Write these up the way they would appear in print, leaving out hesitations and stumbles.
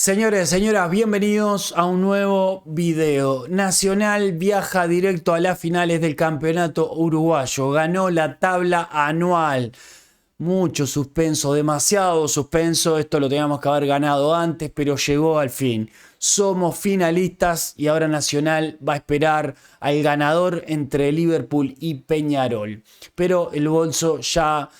Señores, señoras, bienvenidos a un nuevo video. Nacional viaja directo a las finales del campeonato uruguayo. Ganó la tabla anual. Mucho suspenso, demasiado suspenso. Esto lo teníamos que haber ganado antes, pero llegó al fin. Somos finalistas y ahora Nacional va a esperar al ganador entre Liverpool y Peñarol. Pero el bolso ya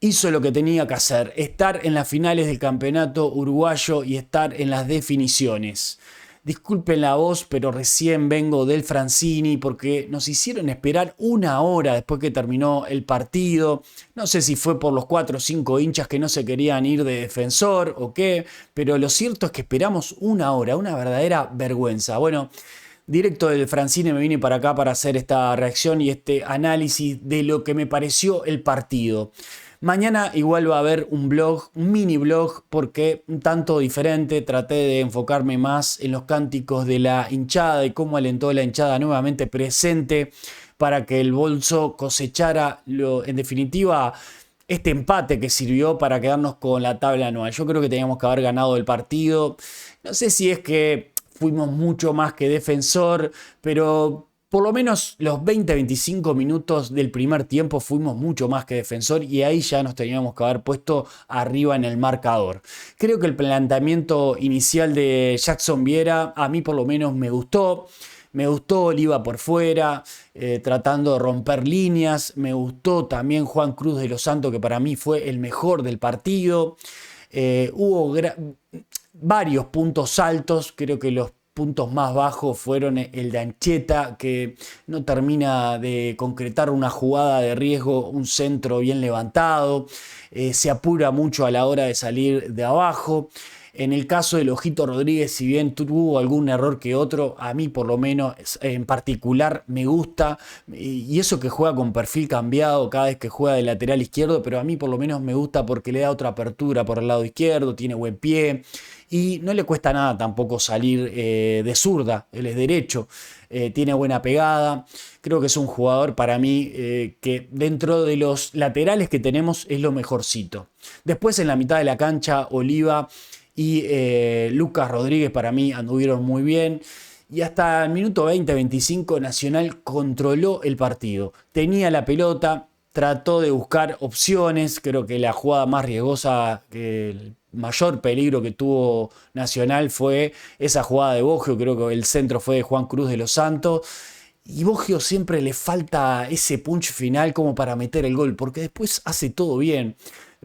hizo lo que tenía que hacer, estar en las finales del campeonato uruguayo y estar en las definiciones. Disculpen la voz, pero recién vengo del Francini porque nos hicieron esperar una hora después que terminó el partido. No sé si fue por los 4 o 5 hinchas que no se querían ir de Defensor o qué, pero lo cierto es que esperamos una hora, una verdadera vergüenza. Bueno, directo del Francine me vine para acá para hacer esta reacción y este análisis de lo que me pareció el partido. Mañana igual va a haber un blog, un mini blog, porque un tanto diferente. Traté de enfocarme más en los cánticos de la hinchada y cómo alentó la hinchada nuevamente presente para que el bolso cosechara, en definitiva, este empate que sirvió para quedarnos con la tabla anual. Yo creo que teníamos que haber ganado el partido. No sé si es que fuimos mucho más que Defensor, pero por lo menos los 20-25 minutos del primer tiempo fuimos mucho más que Defensor y ahí ya nos teníamos que haber puesto arriba en el marcador. Creo que el planteamiento inicial de Jackson Viera a mí por lo menos me gustó. Me gustó Oliva por fuera, tratando de romper líneas. Me gustó también Juan Cruz de los Santos, que para mí fue el mejor del partido. Hubo varios puntos altos, creo que los puntos más bajos fueron el de Ancheta, que no termina de concretar una jugada de riesgo, un centro bien levantado, se apura mucho a la hora de salir de abajo. En el caso del Ojito Rodríguez, si bien tuvo algún error que otro, a mí por lo menos en particular me gusta, y eso que juega con perfil cambiado cada vez que juega de lateral izquierdo, pero a mí por lo menos me gusta porque le da otra apertura por el lado izquierdo, tiene buen pie y no le cuesta nada tampoco salir de zurda, él es derecho, tiene buena pegada. Creo que es un jugador para mí que dentro de los laterales que tenemos es lo mejorcito. Después en la mitad de la cancha, Oliva y Lucas Rodríguez para mí anduvieron muy bien. Y hasta el minuto 20-25 Nacional controló el partido. Tenía la pelota, trató de buscar opciones. Creo que la jugada más riesgosa, el mayor peligro que tuvo Nacional fue esa jugada de Boggio. Creo que el centro fue de Juan Cruz de los Santos. Y Boggio siempre le falta ese punch final como para meter el gol, porque después hace todo bien.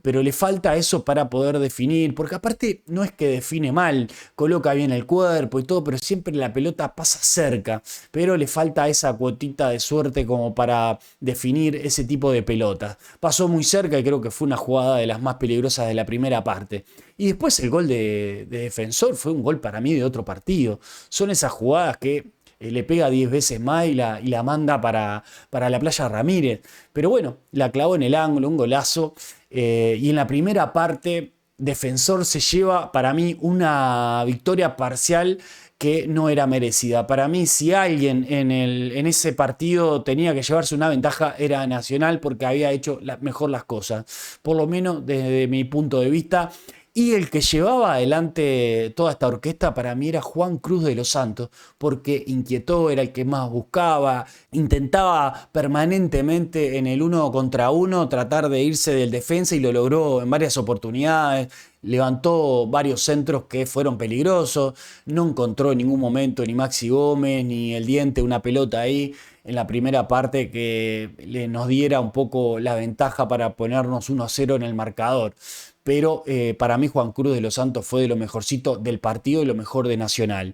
Pero le falta eso para poder definir, porque aparte no es que define mal, coloca bien el cuerpo y todo, pero siempre la pelota pasa cerca, pero le falta esa cuotita de suerte como para definir ese tipo de pelota. Pasó muy cerca y creo que fue una jugada de las más peligrosas de la primera parte. Y después el gol de Defensor fue un gol para mí de otro partido. Son esas jugadas que le pega 10 veces más y la manda para la Playa Ramírez. Pero bueno, la clavó en el ángulo, un golazo. Y en la primera parte, Defensor se lleva para mí una victoria parcial que no era merecida. Para mí, si alguien en ese partido tenía que llevarse una ventaja, era Nacional porque había hecho mejor las cosas. Por lo menos desde mi punto de vista. Y el que llevaba adelante toda esta orquesta para mí era Juan Cruz de los Santos, porque inquietó, era el que más buscaba, intentaba permanentemente en el 1 contra 1 tratar de irse del defensa y lo logró en varias oportunidades. Levantó varios centros que fueron peligrosos, no encontró en ningún momento ni Maxi Gómez ni el Diente una pelota ahí en la primera parte que nos diera un poco la ventaja para ponernos 1-0 en el marcador. Pero para mí Juan Cruz de los Santos fue de lo mejorcito del partido y lo mejor de Nacional.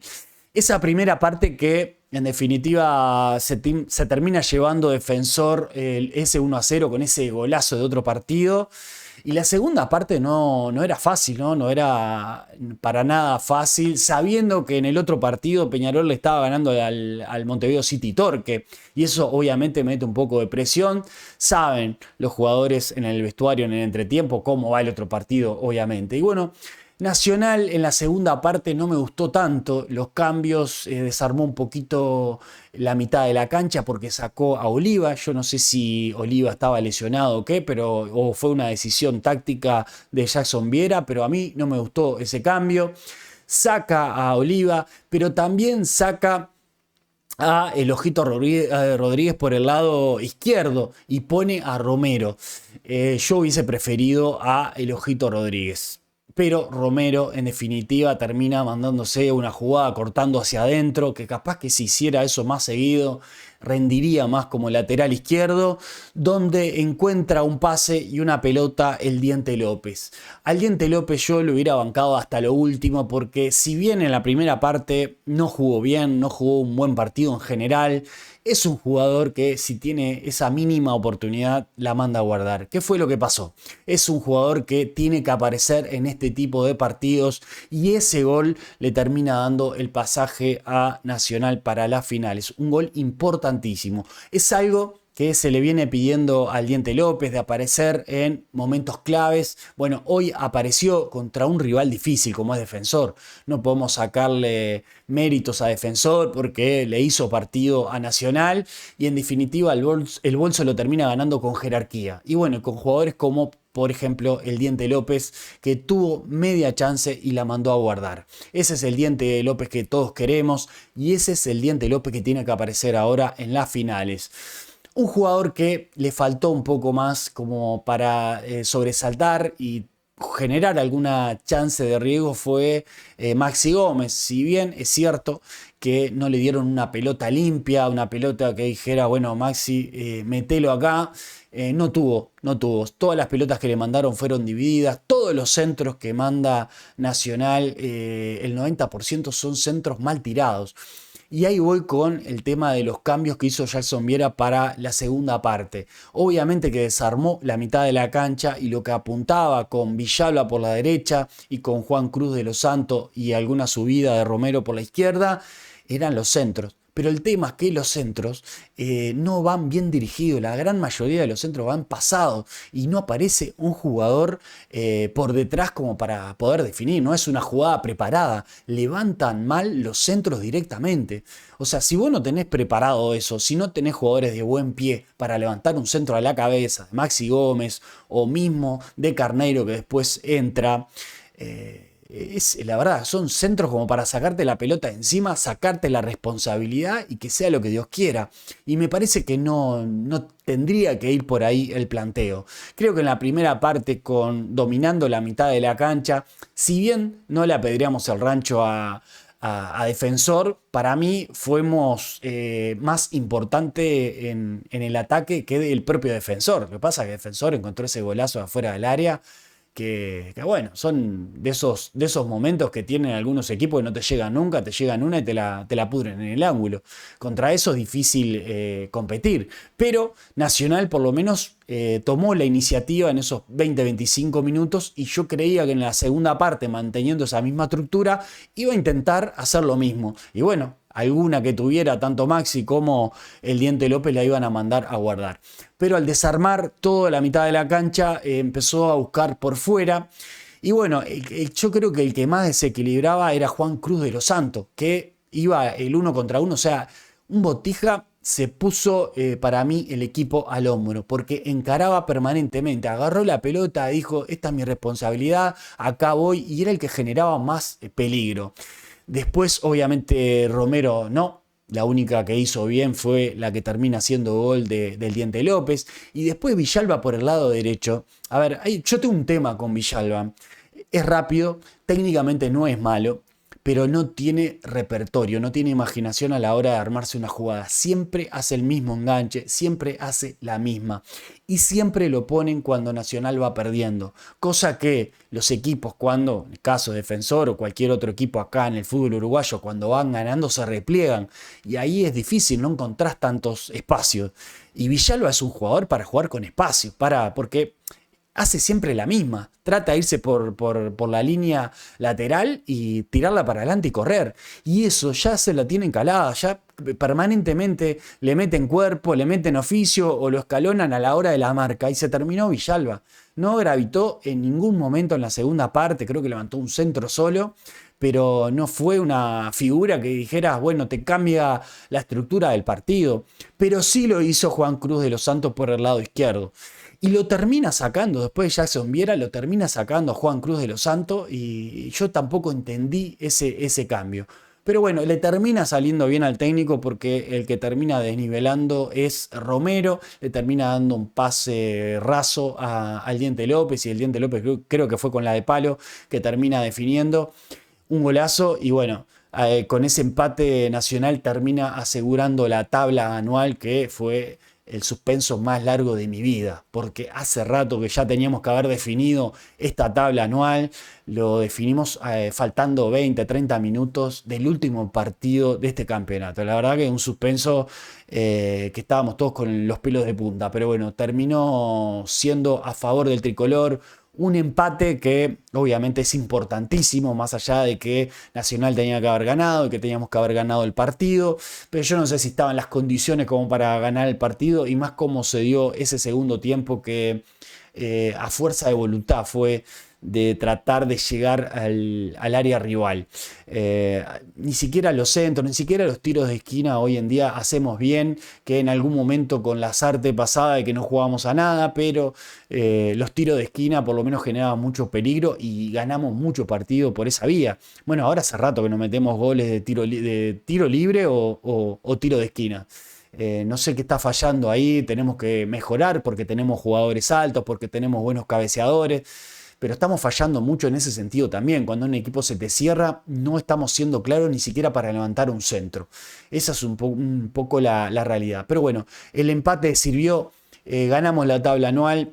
Esa primera parte que en definitiva se termina llevando Defensor ese 1-0 con ese golazo de otro partido. Y la segunda parte no era fácil, ¿no? No era para nada fácil, sabiendo que en el otro partido Peñarol le estaba ganando al Montevideo City Torque. Y eso obviamente mete un poco de presión. Saben los jugadores en el vestuario, en el entretiempo, cómo va el otro partido, obviamente. Y bueno, Nacional en la segunda parte no me gustó tanto, los cambios, desarmó un poquito la mitad de la cancha porque sacó a Oliva. Yo no sé si Oliva estaba lesionado o qué, o fue una decisión táctica de Jackson Viera, pero a mí no me gustó ese cambio. saca a Oliva, pero también saca a el Ojito Rodríguez por el lado izquierdo y pone a Romero. Yo hubiese preferido a el Ojito Rodríguez. Pero Romero en definitiva termina mandándose una jugada cortando hacia adentro, que capaz que si hiciera eso más seguido rendiría más como lateral izquierdo, donde encuentra un pase y una pelota el Diente López. Al Diente López yo lo hubiera bancado hasta lo último, porque si bien en la primera parte no jugó bien, no jugó un buen partido en general, es un jugador que si tiene esa mínima oportunidad la manda a guardar. ¿Qué fue lo que pasó? Es un jugador que tiene que aparecer en este tipo de partidos y ese gol le termina dando el pasaje a Nacional para las finales. Un gol importantísimo. Es algo que se le viene pidiendo al Diente López de aparecer en momentos claves. Bueno, hoy apareció contra un rival difícil como es Defensor. No podemos sacarle méritos a Defensor porque le hizo partido a Nacional y en definitiva el bolso lo termina ganando con jerarquía. Y bueno, con jugadores como por ejemplo el Diente López, que tuvo media chance y la mandó a guardar. Ese es el Diente López que todos queremos y ese es el Diente López que tiene que aparecer ahora en las finales. Un jugador que le faltó un poco más como para sobresaltar y generar alguna chance de riesgo fue Maxi Gómez. Si bien es cierto que no le dieron una pelota limpia, una pelota que dijera, bueno, Maxi, metelo acá, no tuvo. Todas las pelotas que le mandaron fueron divididas. Todos los centros que manda Nacional, el 90% son centros mal tirados. Y ahí voy con el tema de los cambios que hizo Jackson Viera para la segunda parte. Obviamente que desarmó la mitad de la cancha y lo que apuntaba con Villalba por la derecha y con Juan Cruz de los Santos y alguna subida de Romero por la izquierda eran los centros. Pero el tema es que los centros no van bien dirigidos. La gran mayoría de los centros van pasados y no aparece un jugador por detrás como para poder definir. No es una jugada preparada. Levantan mal los centros directamente. O sea, si vos no tenés preparado eso, si no tenés jugadores de buen pie para levantar un centro a la cabeza, de Maxi Gómez o mismo de Carneiro que después entra... la verdad, son centros como para sacarte la pelota de encima, sacarte la responsabilidad y que sea lo que Dios quiera. Y me parece que no tendría que ir por ahí el planteo. Creo que en la primera parte, dominando la mitad de la cancha, si bien no le apedreamos el rancho a Defensor, para mí fuimos más importante en el ataque que el propio Defensor. Lo que pasa es que Defensor encontró ese golazo afuera del área. Que bueno, son de esos momentos que tienen algunos equipos que no te llegan nunca, te llegan una y te la pudren en el ángulo. Contra eso es difícil competir. Pero Nacional por lo menos tomó la iniciativa en esos 20-25 minutos y yo creía que en la segunda parte, manteniendo esa misma estructura, iba a intentar hacer lo mismo. Y bueno, alguna que tuviera tanto Maxi como el Diente López la iban a mandar a guardar. Pero al desarmar toda la mitad de la cancha empezó a buscar por fuera. Y bueno, yo creo que el que más desequilibraba era Juan Cruz de los Santos, que iba el 1 contra 1. O sea, un Botija se puso para mí el equipo al hombro, porque encaraba permanentemente, agarró la pelota, dijo, esta es mi responsabilidad, acá voy, y era el que generaba más peligro. Después, obviamente, Romero no. La única que hizo bien fue la que termina siendo gol del Diente López. Y después Villalba por el lado derecho. A ver, yo tengo un tema con Villalba. Es rápido, técnicamente no es malo, pero no tiene repertorio, no tiene imaginación a la hora de armarse una jugada. Siempre hace el mismo enganche, siempre hace la misma. Y siempre lo ponen cuando Nacional va perdiendo. Cosa que los equipos cuando, en el caso de Defensor o cualquier otro equipo acá en el fútbol uruguayo, cuando van ganando se repliegan. Y ahí es difícil, no encontrás tantos espacios. Y Villalba es un jugador para jugar con espacio, porque hace siempre la misma. Trata de irse por la línea lateral y tirarla para adelante y correr. Y eso ya se la tienen calada, ya permanentemente le meten cuerpo, le meten oficio o lo escalonan a la hora de la marca. Y se terminó Villalba. No gravitó en ningún momento en la segunda parte, creo que levantó un centro solo, pero no fue una figura que dijeras, bueno, te cambia la estructura del partido. Pero sí lo hizo Juan Cruz de los Santos por el lado izquierdo. Y lo termina sacando, después de Jackson Viera, lo termina sacando a Juan Cruz de los Santos y yo tampoco entendí ese cambio. Pero bueno, le termina saliendo bien al técnico porque el que termina desnivelando es Romero, le termina dando un pase raso al Diente López y el Diente López creo que fue con la de palo que termina definiendo un golazo y bueno, con ese empate Nacional termina asegurando la tabla anual que fue el suspenso más largo de mi vida, porque hace rato que ya teníamos que haber definido esta tabla anual, lo definimos faltando 20, 30 minutos del último partido de este campeonato. La verdad que un suspenso que estábamos todos con los pelos de punta, pero bueno, terminó siendo a favor del tricolor. Un empate que obviamente es importantísimo, más allá de que Nacional tenía que haber ganado y que teníamos que haber ganado el partido, pero yo no sé si estaban las condiciones como para ganar el partido y más cómo se dio ese segundo tiempo que a fuerza de voluntad fue de tratar de llegar al área rival. Ni siquiera los centros, ni siquiera los tiros de esquina hoy en día hacemos bien, que en algún momento con la Sarte pasada de que no jugábamos a nada, pero los tiros de esquina por lo menos generaban mucho peligro y ganamos mucho partido por esa vía. Bueno, ahora hace rato que nos metemos goles de tiro libre o tiro de esquina. No sé qué está fallando ahí, tenemos que mejorar porque tenemos jugadores altos, porque tenemos buenos cabeceadores, pero estamos fallando mucho en ese sentido también. Cuando un equipo se te cierra, no estamos siendo claros ni siquiera para levantar un centro. Esa es un poco la realidad. Pero bueno, el empate sirvió, ganamos la tabla anual.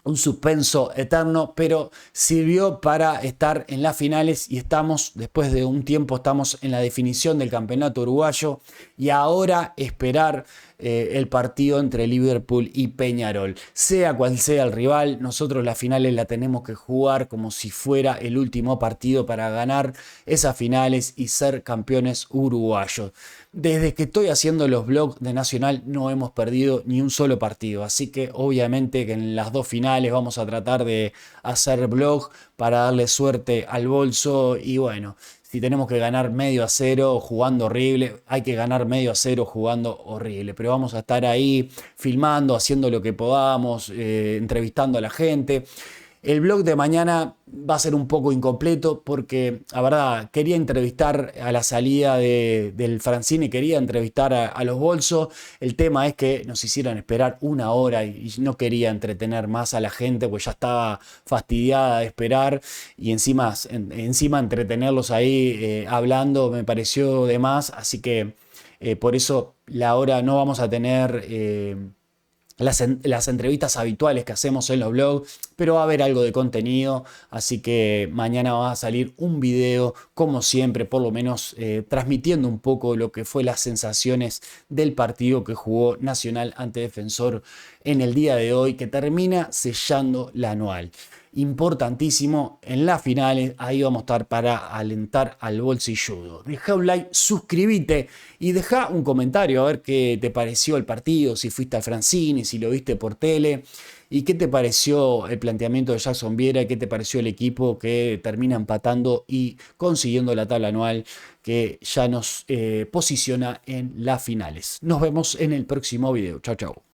Un suspenso eterno, pero sirvió para estar en las finales y estamos, después de un tiempo, estamos en la definición del campeonato uruguayo y ahora esperar el partido entre Liverpool y Peñarol. Sea cual sea el rival, nosotros las finales la tenemos que jugar como si fuera el último partido para ganar esas finales y ser campeones uruguayos. Desde que estoy haciendo los vlogs de Nacional no hemos perdido ni un solo partido, así que obviamente que en las dos finales vamos a tratar de hacer vlog para darle suerte al bolso y bueno, si tenemos que ganar medio a cero jugando horrible, hay que ganar medio a cero jugando horrible, pero vamos a estar ahí filmando, haciendo lo que podamos, entrevistando a la gente. El blog de mañana va a ser un poco incompleto porque, la verdad, quería entrevistar a la salida del Francini, quería entrevistar a los bolsos. El tema es que nos hicieron esperar una hora y no quería entretener más a la gente porque ya estaba fastidiada de esperar y encima entretenerlos ahí hablando me pareció de más. Así que por eso la hora no vamos a tener las entrevistas habituales que hacemos en los blogs, pero va a haber algo de contenido, así que mañana va a salir un video, como siempre, por lo menos transmitiendo un poco lo que fue las sensaciones del partido que jugó Nacional ante Defensor en el día de hoy, que termina sellando la anual. Importantísimo en las finales, ahí vamos a estar para alentar al bolsilludo. Deja un like, suscríbete y deja un comentario a ver qué te pareció el partido, si fuiste al Francini, si lo viste por tele y qué te pareció el planteamiento de Jackson Viera y qué te pareció el equipo que termina empatando y consiguiendo la tabla anual que ya nos posiciona en las finales. Nos vemos en el próximo video. Chau, chau.